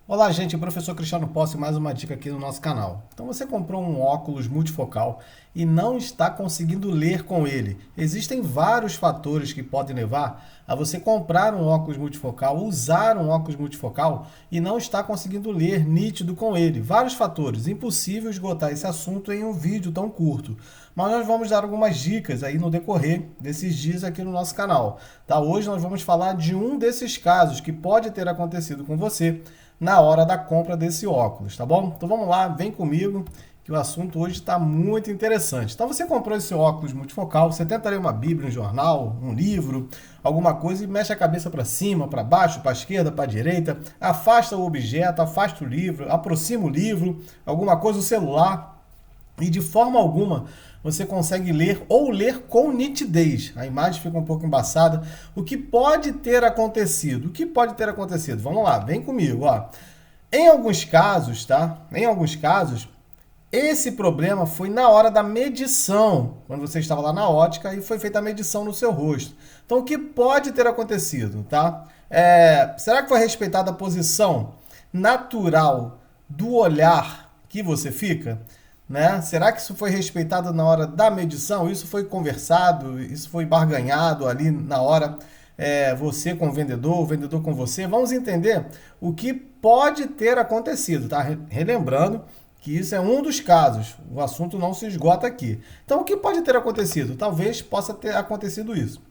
Olá, gente, professor Cristiano Posse, mais uma dica aqui no nosso canal. Então você comprou um óculos multifocal e não está conseguindo ler com ele. Existem vários fatores que podem levar a você comprar um óculos multifocal, usar um óculos multifocal e não está conseguindo ler nítido com ele. Vários fatores, impossível esgotar esse assunto em um vídeo tão curto. Mas nós vamos dar algumas dicas aí no decorrer desses dias aqui no nosso canal. Tá? Hoje nós vamos falar de um desses casos que pode ter acontecido com você na hora da compra desse óculos, tá bom? Então vamos lá, vem comigo, que o assunto hoje está muito interessante. Então você comprou esse óculos multifocal, você tenta ler uma bíblia, um jornal, um livro, alguma coisa e mexe a cabeça para cima, para baixo, para a esquerda, para a direita, afasta o objeto, afasta o livro, aproxima o livro, alguma coisa, o celular, e de forma alguma você consegue ler ou ler com nitidez. A imagem fica um pouco embaçada. O que pode ter acontecido? O que pode ter acontecido? Vamos lá, vem comigo. Ó. Em alguns casos, tá? Em alguns casos, esse problema foi na hora da medição, quando você estava lá na ótica e foi feita a medição no seu rosto. Então, o que pode ter acontecido, tá? Será que foi respeitada a posição natural do olhar que você fica? Né? Será que isso foi respeitado na hora da medição? Isso foi conversado? Isso foi barganhado ali na hora? Você com o vendedor com você? Vamos entender o que pode ter acontecido, tá? Relembrando que isso é um dos casos, o assunto não se esgota aqui. Então, o que pode ter acontecido? Talvez possa ter acontecido isso.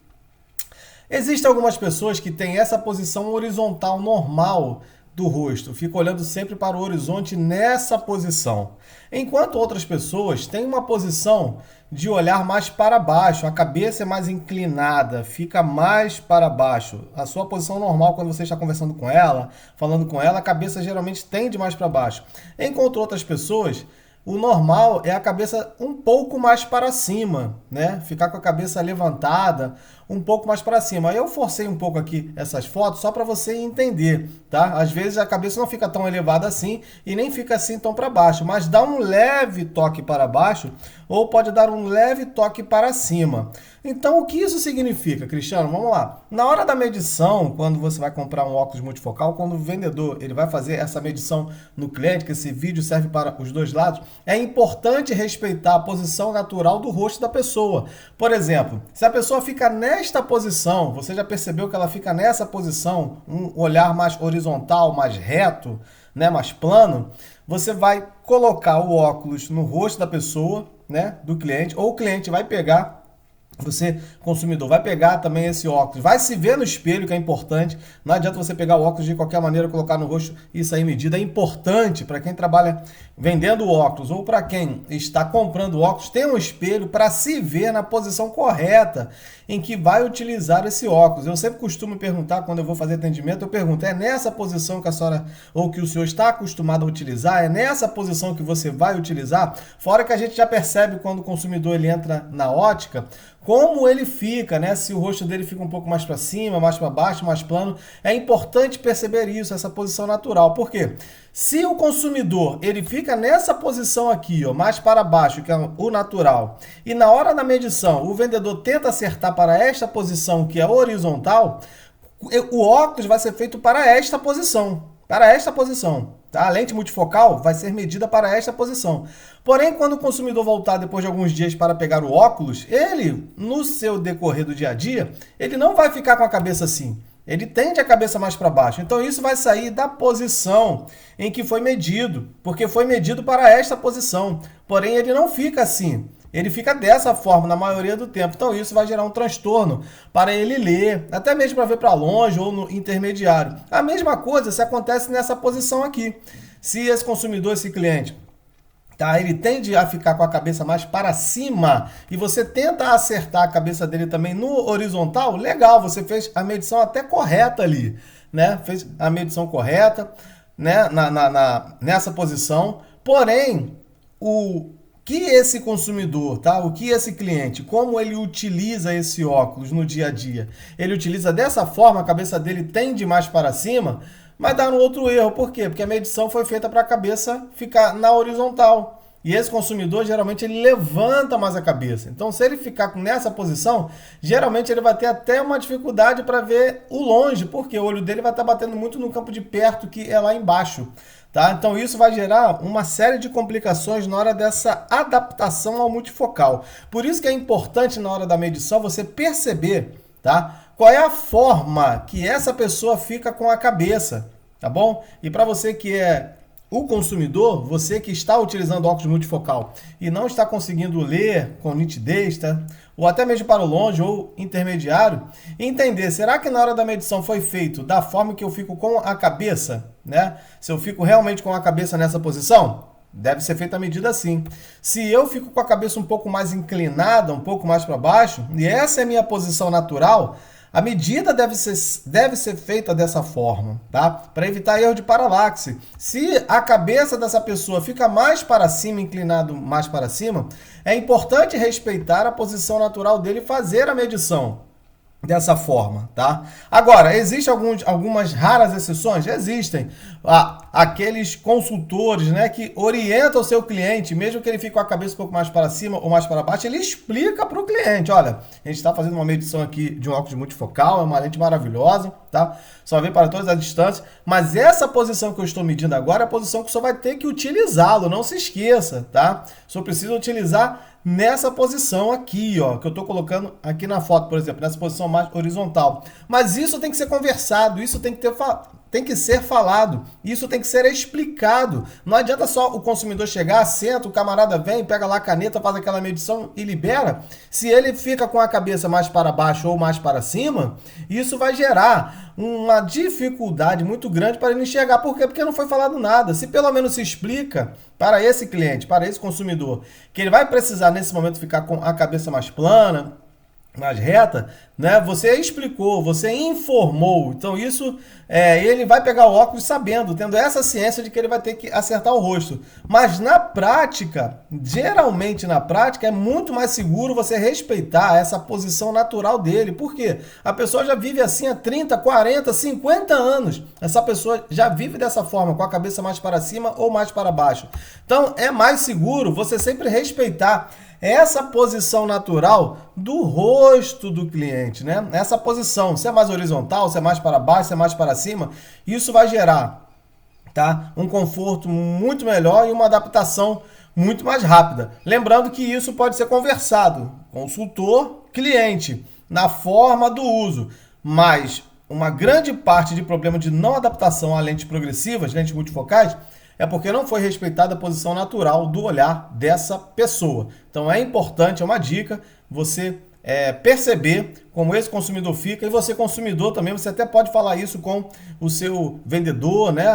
Existem algumas pessoas que têm essa posição horizontal normal do rosto, fica olhando sempre para o horizonte nessa posição. Enquanto outras pessoas têm uma posição de olhar mais para baixo, a cabeça é mais inclinada, fica mais para baixo. A sua posição normal quando você está conversando com ela, falando com ela, a cabeça geralmente tende mais para baixo. Enquanto outras pessoas, o normal é a cabeça um pouco mais para cima, né? Ficar com a cabeça levantada, um pouco mais para cima. Eu forcei um pouco aqui essas fotos só para você entender, tá? Às vezes a cabeça não fica tão elevada assim e nem fica assim tão para baixo, mas dá um leve toque para baixo ou pode dar um leve toque para cima. Então, o que isso significa, Cristiano? Vamos lá. Na hora da medição, quando você vai comprar um óculos multifocal, quando o vendedor ele vai fazer essa medição no cliente, que esse vídeo serve para os dois lados, é importante respeitar a posição natural do rosto da pessoa. Por exemplo, se a pessoa fica nesta posição, você já percebeu que ela fica nessa posição, um olhar mais horizontal, mais reto, né, mais plano, você vai colocar o óculos no rosto da pessoa, né, do cliente, ou o cliente vai pegar, você, consumidor, vai pegar também esse óculos, vai se ver no espelho, que é importante. Não adianta você pegar o óculos de qualquer maneira, colocar no rosto e sair medida. É importante para quem trabalha vendendo óculos ou para quem está comprando óculos, ter um espelho para se ver na posição correta em que vai utilizar esse óculos. Eu sempre costumo perguntar, quando eu vou fazer atendimento, eu pergunto, é nessa posição que a senhora ou que o senhor está acostumado a utilizar? É nessa posição que você vai utilizar? Fora que a gente já percebe quando o consumidor ele entra na ótica, como ele fica, né? Se o rosto dele fica um pouco mais para cima, mais para baixo, mais plano. É importante perceber isso, essa posição natural. Por quê? Se o consumidor ele fica nessa posição aqui, ó, mais para baixo, que é o natural, e na hora da medição o vendedor tenta acertar para esta posição, que é horizontal, o óculos vai ser feito para esta posição. Para esta posição. Tá? A lente multifocal vai ser medida para esta posição. Porém, quando o consumidor voltar depois de alguns dias para pegar o óculos, ele, no seu decorrer do dia a dia, ele não vai ficar com a cabeça assim. Ele tende a cabeça mais para baixo. Então, isso vai sair da posição em que foi medido, porque foi medido para esta posição. Porém, ele não fica assim. Ele fica dessa forma na maioria do tempo. Então, isso vai gerar um transtorno para ele ler, até mesmo para ver para longe ou no intermediário. A mesma coisa se acontece nessa posição aqui. Se esse consumidor, esse cliente, tá, ele tende a ficar com a cabeça mais para cima e você tenta acertar a cabeça dele também no horizontal, legal, você fez a medição até correta ali, né? Fez a medição correta, né? Nessa posição. Porém, o que esse consumidor, tá? O que esse cliente, como ele utiliza esse óculos no dia a dia? Ele utiliza dessa forma, a cabeça dele tende mais para cima, mas dá um outro erro. Por quê? Porque a medição foi feita para a cabeça ficar na horizontal. E esse consumidor, geralmente, ele levanta mais a cabeça. Então, se ele ficar nessa posição, geralmente ele vai ter até uma dificuldade para ver o longe, porque o olho dele vai estar batendo muito no campo de perto, que é lá embaixo. Tá? Então, isso vai gerar uma série de complicações na hora dessa adaptação ao multifocal. Por isso que é importante, na hora da medição, você perceber, tá? Qual é a forma que essa pessoa fica com a cabeça, tá bom? E para você que é o consumidor, você que está utilizando óculos multifocal e não está conseguindo ler com nitidez, tá? Ou até mesmo para o longe ou intermediário, entender, será que na hora da medição foi feito da forma que eu fico com a cabeça, né? Se eu fico realmente com a cabeça nessa posição? Deve ser feita a medida assim. Se eu fico com a cabeça um pouco mais inclinada, um pouco mais para baixo, e essa é a minha posição natural, a medida deve ser feita dessa forma, tá? Para evitar erro de paralaxe. Se a cabeça dessa pessoa fica mais para cima, inclinado mais para cima, é importante respeitar a posição natural dele e fazer a medição dessa forma, tá? Agora, existem algumas raras exceções? Existem. Aqueles consultores, né, que orientam o seu cliente, mesmo que ele fique com a cabeça um pouco mais para cima ou mais para baixo, ele explica para o cliente, olha, a gente está fazendo uma medição aqui de um óculos multifocal, é uma lente maravilhosa, tá? Só vem para todas as distâncias, mas essa posição que eu estou medindo agora é a posição que o senhor vai ter que utilizá-lo, não se esqueça, tá? O senhor precisa utilizar nessa posição aqui, ó, que eu estou colocando aqui na foto, por exemplo, nessa posição mais horizontal. Mas isso tem que ser conversado, isso tem que ser falado, isso tem que ser explicado. Não adianta só o consumidor chegar, senta, o camarada vem, pega lá a caneta, faz aquela medição e libera. Se ele fica com a cabeça mais para baixo ou mais para cima, isso vai gerar uma dificuldade muito grande para ele enxergar. Por quê? Porque não foi falado nada. Se pelo menos se explica para esse cliente, para esse consumidor, que ele vai precisar nesse momento ficar com a cabeça mais plana, mais reta, né? Você explicou, você informou. Então isso, ele vai pegar o óculos sabendo, tendo essa ciência de que ele vai ter que acertar o rosto. Mas na prática, geralmente na prática, é muito mais seguro você respeitar essa posição natural dele. Por quê? A pessoa já vive assim há 30, 40, 50 anos. Essa pessoa já vive dessa forma, com a cabeça mais para cima ou mais para baixo. Então é mais seguro você sempre respeitar essa posição natural do rosto do cliente, né? Essa posição, se é mais horizontal, se é mais para baixo, se é mais para cima, isso vai gerar, tá? Um conforto muito melhor e uma adaptação muito mais rápida. Lembrando que isso pode ser conversado, consultor, cliente, na forma do uso, mas uma grande parte de problema de não adaptação a lentes progressivas, lentes multifocais, é porque não foi respeitada a posição natural do olhar dessa pessoa. Então é importante, é uma dica, você perceber como esse consumidor fica, e você consumidor também, você até pode falar isso com o seu vendedor, né?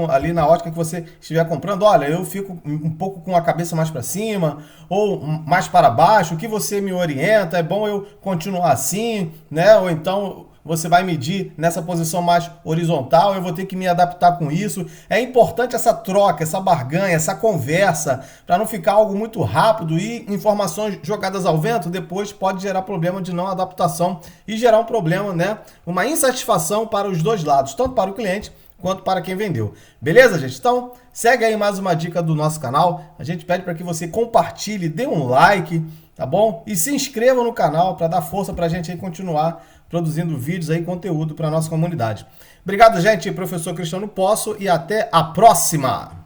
Ali na ótica que você estiver comprando, olha, eu fico um pouco com a cabeça mais para cima ou mais para baixo, o que você me orienta, é bom eu continuar assim, né? Ou então você vai medir nessa posição mais horizontal, eu vou ter que me adaptar com isso. É importante essa troca, essa barganha, essa conversa, para não ficar algo muito rápido e informações jogadas ao vento, depois pode gerar problema de não adaptação e gerar um problema, né? Uma insatisfação para os dois lados, tanto para o cliente quanto para quem vendeu. Beleza, gente? Então, segue aí mais uma dica do nosso canal. A gente pede para que você compartilhe, dê um like, tá bom? E se inscreva no canal para dar força para a gente aí continuar produzindo vídeos aí, conteúdo para a nossa comunidade. Obrigado, gente. Professor Cristiano Poço e até a próxima!